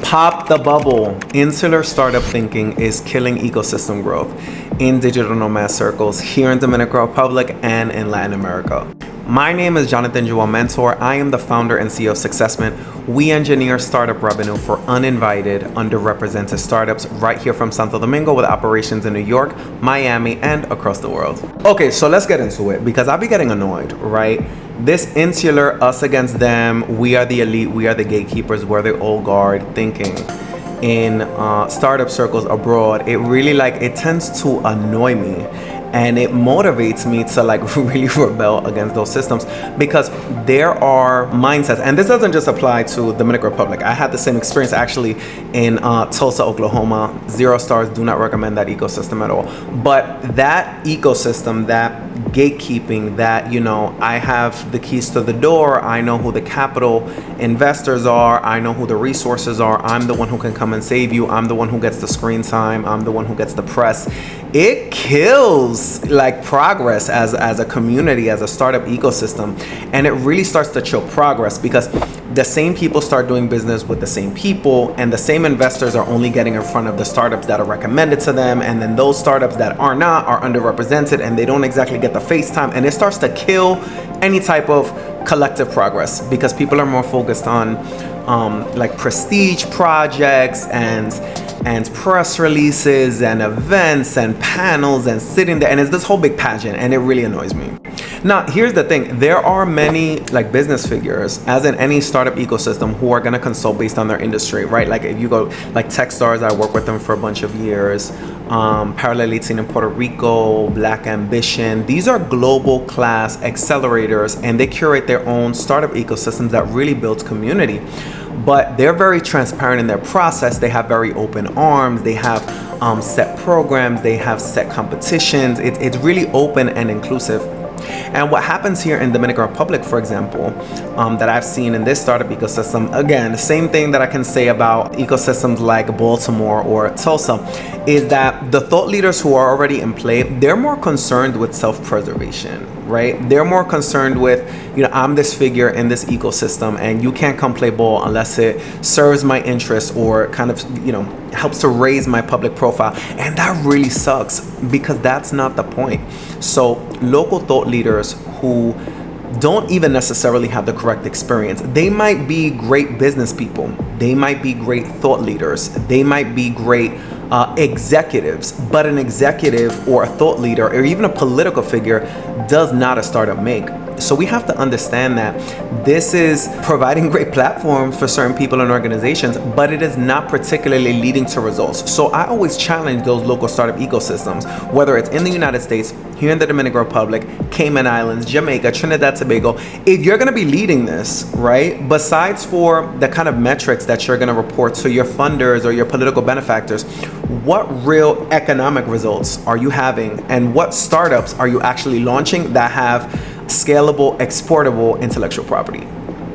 Pop the bubble. Insular startup thinking is killing ecosystem growth in digital nomad circles here in Dominican Republic and in Latin America. My name is Jonathan Jewel Mentor. I am the founder and CEO of Successment. We engineer startup revenue for uninvited, underrepresented startups right here from Santo Domingo with operations in New York, Miami, and across the world. Okay, so let's get into it because I'll be getting annoyed, right? This insular, us against them, we are the elite, we are the gatekeepers, we're the old guard thinking in startup circles abroad. It really it tends to annoy me. And it motivates me to really rebel against those systems because there are mindsets, and this doesn't just apply to the Dominican Republic. I had the same experience actually in Tulsa, Oklahoma. 0 stars, do not recommend that ecosystem at all. But that ecosystem, that gatekeeping, that, I have the keys to the door, I know who the capital investors are, I know who the resources are, I'm the one who can come and save you, I'm the one who gets the screen time, I'm the one who gets the press. It kills progress as a community, as a startup ecosystem, and it really starts to chill progress because the same people start doing business with the same people, and the same investors are only getting in front of the startups that are recommended to them, and then those startups that are not are underrepresented and they don't exactly get the face time, and it starts to kill any type of collective progress because people are more focused on prestige projects and press releases and events and panels and sitting there, and it's this whole big pageant, and it really annoys me. Now, here's the thing. There are many business figures, as in any startup ecosystem, who are going to consult based on their industry, right? If you go Techstars, I work with them for a bunch of years. Parallel 18 in Puerto Rico, Black Ambition. These are global class accelerators, and they curate their own startup ecosystems that really builds community. But they're very transparent in their process. They have very open arms. They have set programs. They have set competitions. It's really open and inclusive. And what happens here in Dominican Republic, for example, that I've seen in this startup ecosystem, again, the same thing that I can say about ecosystems like Baltimore or Tulsa, is that the thought leaders who are already in play, they're more concerned with self-preservation, right? They're more concerned with, I'm this figure in this ecosystem and you can't come play ball unless it serves my interests or kind of, helps to raise my public profile. And that really sucks because that's not the point. So local thought leaders who don't even necessarily have the correct experience. They might be great business people. They might be great thought leaders. They might be great executives, but an executive or a thought leader or even a political figure does not a startup make. So we have to understand that this is providing great platforms for certain people and organizations, but it is not particularly leading to results. So I always challenge those local startup ecosystems, whether it's in the United States, here in the Dominican Republic, Cayman Islands, Jamaica, Trinidad, Tobago. If you're going to be leading this, right, besides for the kind of metrics that you're going to report to your funders or your political benefactors, what real economic results are you having and what startups are you actually launching that have scalable, exportable intellectual property?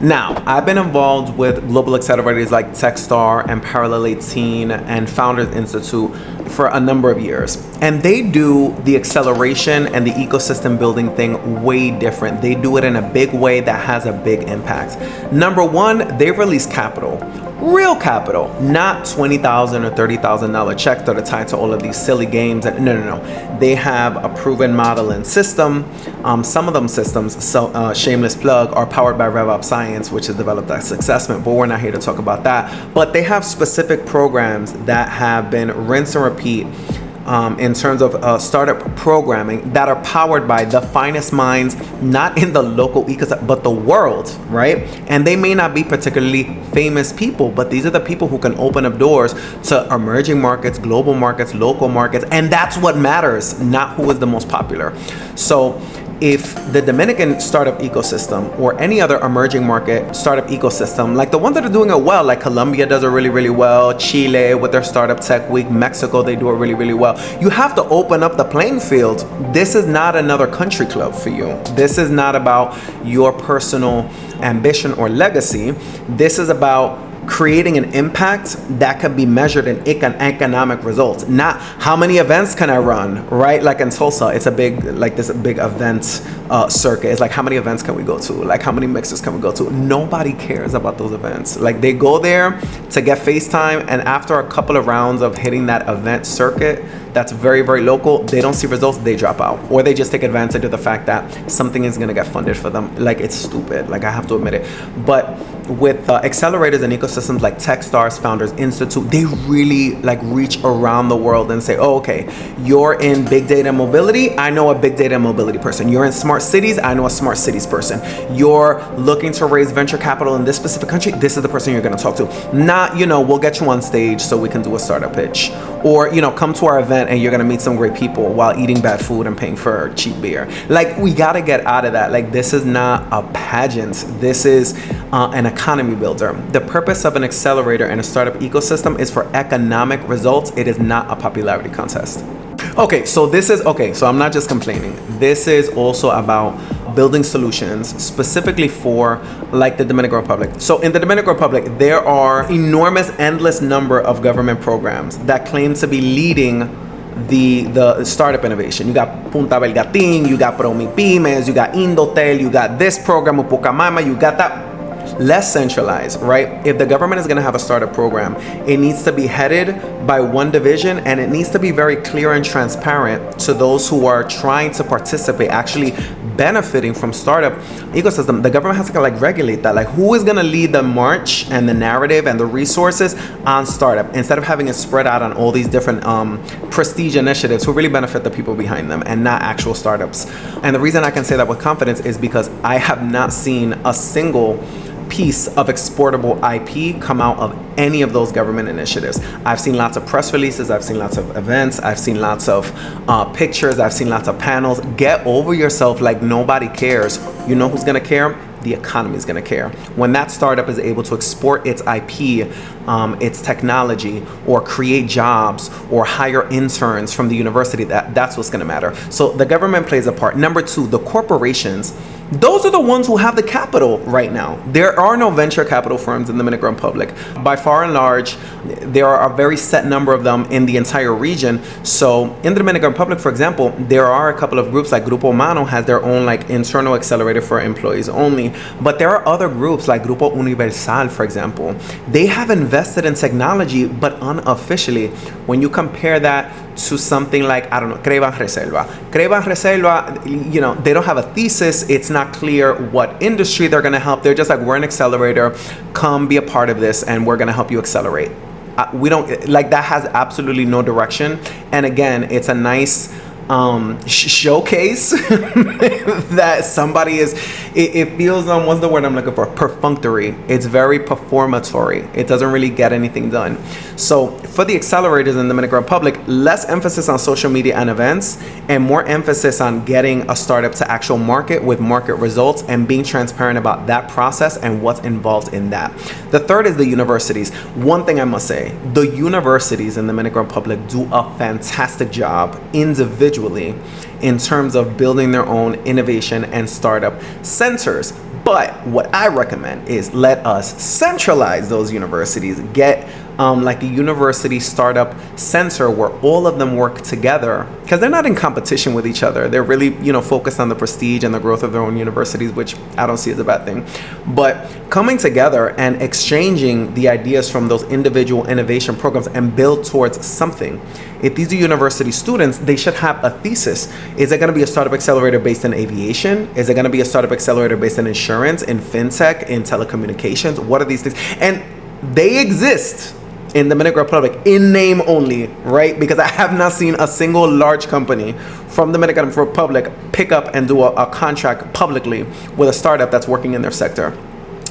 Now, I've been involved with global accelerators like Techstars and Parallel 18 and Founders Institute for a number of years. And they do the acceleration and the ecosystem building thing way different. They do it in a big way that has a big impact. Number one, they release capital. Real capital, not $20,000 or $30,000 checks that are tied to all of these silly games. No. They have a proven model and system. Some of them systems, shameless plug, are powered by RevOps Science, which is developed at Successment, but we're not here to talk about that. But they have specific programs that have been rinse and repeat in terms of startup programming that are powered by the finest minds, not in the local ecosystem, but the world, right? And they may not be particularly famous people, but these are the people who can open up doors to emerging markets, global markets, local markets, and that's what matters, not who is the most popular. So if the Dominican startup ecosystem or any other emerging market startup ecosystem, like the ones that are doing it well, like Colombia does it really, really well, Chile with their Startup Tech Week, Mexico, they do it really, really well. You have to open up the playing field. This is not another country club for you. This is not about your personal ambition or legacy. This is about creating an impact that can be measured in economic results, not how many events can I run, right? Like in Tulsa, it's a big, like this big event circuit. It's like, how many events can we go to? Like, how many mixers can we go to? Nobody cares about those events. Like, they go there to get FaceTime, and after a couple of rounds of hitting that event circuit that's very, very local, they don't see results, they drop out. Or they just take advantage of the fact that something is gonna get funded for them. Like, it's stupid, like, I have to admit it. But with accelerators and ecosystems like Techstars, Founders Institute, they really like reach around the world and say, oh, okay, you're in big data mobility, I know a big data mobility person. You're in smart cities, I know a smart cities person. You're looking to raise venture capital in this specific country, this is the person you're gonna talk to. Not, we'll get you on stage so we can do a startup pitch. Or, come to our event and you're gonna meet some great people while eating bad food and paying for cheap beer. Like, we gotta get out of that. Like, this is not a pageant. This is an economy builder. The purpose of an accelerator and a startup ecosystem is for economic results. It is not a popularity contest. Okay, so I'm not just complaining. This is also about building solutions specifically for like the Dominican Republic. So in the Dominican Republic, there are enormous, endless number of government programs that claim to be leading the startup innovation. You got Punta Belgatín, you got ProMiPymes, you got Indotel, you got this program, Upocamama, you got that. Less centralized, right? If the government is going to have a startup program, it needs to be headed by one division, and it needs to be very clear and transparent to those who are trying to participate, actually benefiting from startup ecosystem. The government has to like regulate that, like who is going to lead the march and the narrative and the resources on startup, instead of having it spread out on all these different prestige initiatives who really benefit the people behind them and not actual startups. And the reason I can say that with confidence is because I have not seen a single piece of exportable IP come out of any of those government initiatives. I've seen lots of press releases, I've seen lots of events, I've seen lots of pictures, I've seen lots of panels. Get over yourself, like nobody cares. You know who's gonna care? The economy is going to care. When that startup is able to export its IP, its technology, or create jobs, or hire interns from the university, that's what's going to matter. So the government plays a part. Number two, the corporations, those are the ones who have the capital right now. There are no venture capital firms in the Dominican Republic. By far and large, there are a very set number of them in the entire region. So in the Dominican Republic, for example, there are a couple of groups like Grupo Mano has their own like internal accelerator for employees only. But there are other groups like Grupo Universal, for example. They have invested in technology, but unofficially. When you compare that to something like, I don't know, Creva Reserva, they don't have a thesis. It's not clear what industry they're going to help. They're just like, we're an accelerator. Come be a part of this, and we're going to help you accelerate. We don't, like, that has absolutely no direction. And again, it's a nice showcase that somebody is, it feels, what's the word I'm looking for? Perfunctory. It's very performatory. It doesn't really get anything done. So for the accelerators in the Dominican Republic, less emphasis on social media and events, and more emphasis on getting a startup to actual market with market results and being transparent about that process and what's involved in that. The third is the universities. One thing I must say, the universities in the Dominican Republic do a fantastic job individually in terms of building their own innovation and startup centers. But what I recommend is let us centralize those universities, get like a university startup center where all of them work together, because they're not in competition with each other. They're really, focused on the prestige and the growth of their own universities, which I don't see as a bad thing. But coming together and exchanging the ideas from those individual innovation programs and build towards something. If these are university students, they should have a thesis. Is it going to be a startup accelerator based in aviation? Is it going to be a startup accelerator based in insurance, in fintech, in telecommunications? What are these things? And they exist in the Dominican Republic in name only, right? Because I have not seen a single large company from the Dominican Republic pick up and do a contract publicly with a startup that's working in their sector.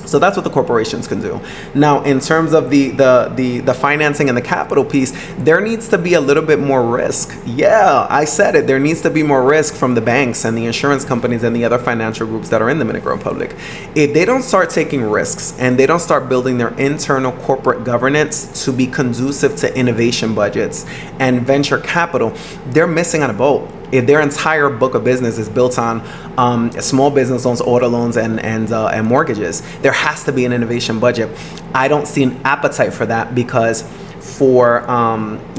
So that's what the corporations can do. Now, in terms of the financing and the capital piece, there needs to be a little bit more risk. Yeah, I said it. There needs to be more risk from the banks and the insurance companies and the other financial groups that are in the Dominican Republic. If they don't start taking risks and they don't start building their internal corporate governance to be conducive to innovation budgets and venture capital, they're missing on a boat. If their entire book of business is built on small business loans, auto loans, and mortgages, there has to be an innovation budget. I don't see an appetite for that because for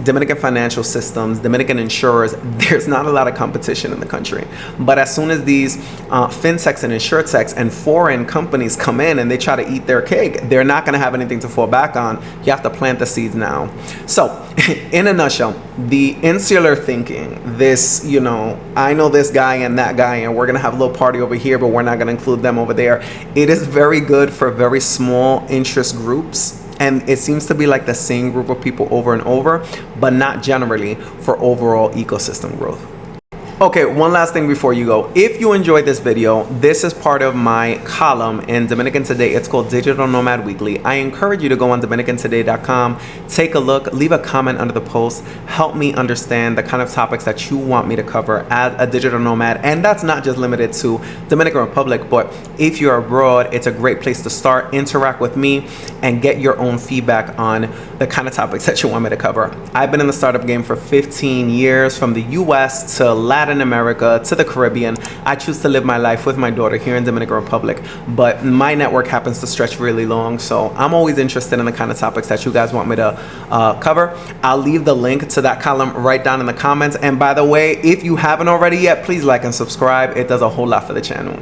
Dominican financial systems, Dominican insurers, there's not a lot of competition in the country. But as soon as these fintechs and insurtechs and foreign companies come in and they try to eat their cake, they're not going to have anything to fall back on. You have to plant the seeds now. So in a nutshell, the insular thinking, this, I know this guy and that guy, and we're going to have a little party over here, but we're not going to include them over there. It is very good for very small interest groups. And it seems to be like the same group of people over and over, but not generally for overall ecosystem growth. Okay, one last thing before you go. If you enjoyed this video, this is part of my column in Dominican Today. It's called Digital Nomad Weekly. I encourage you to go on dominicantoday.com, take a look, leave a comment under the post, help me understand the kind of topics that you want me to cover as a digital nomad. And that's not just limited to Dominican Republic, but if you're abroad, it's a great place to start, interact with me, and get your own feedback on the kind of topics that you want me to cover. I've been in the startup game for 15 years, from the US to Latin America to the Caribbean. I choose to live my life with my daughter here in Dominican Republic, but my network happens to stretch really long, so I'm always interested in the kind of topics that you guys want me to cover. I'll leave the link to that column right down in the comments. And by the way, if you haven't already yet, please like and subscribe. It does a whole lot for the channel.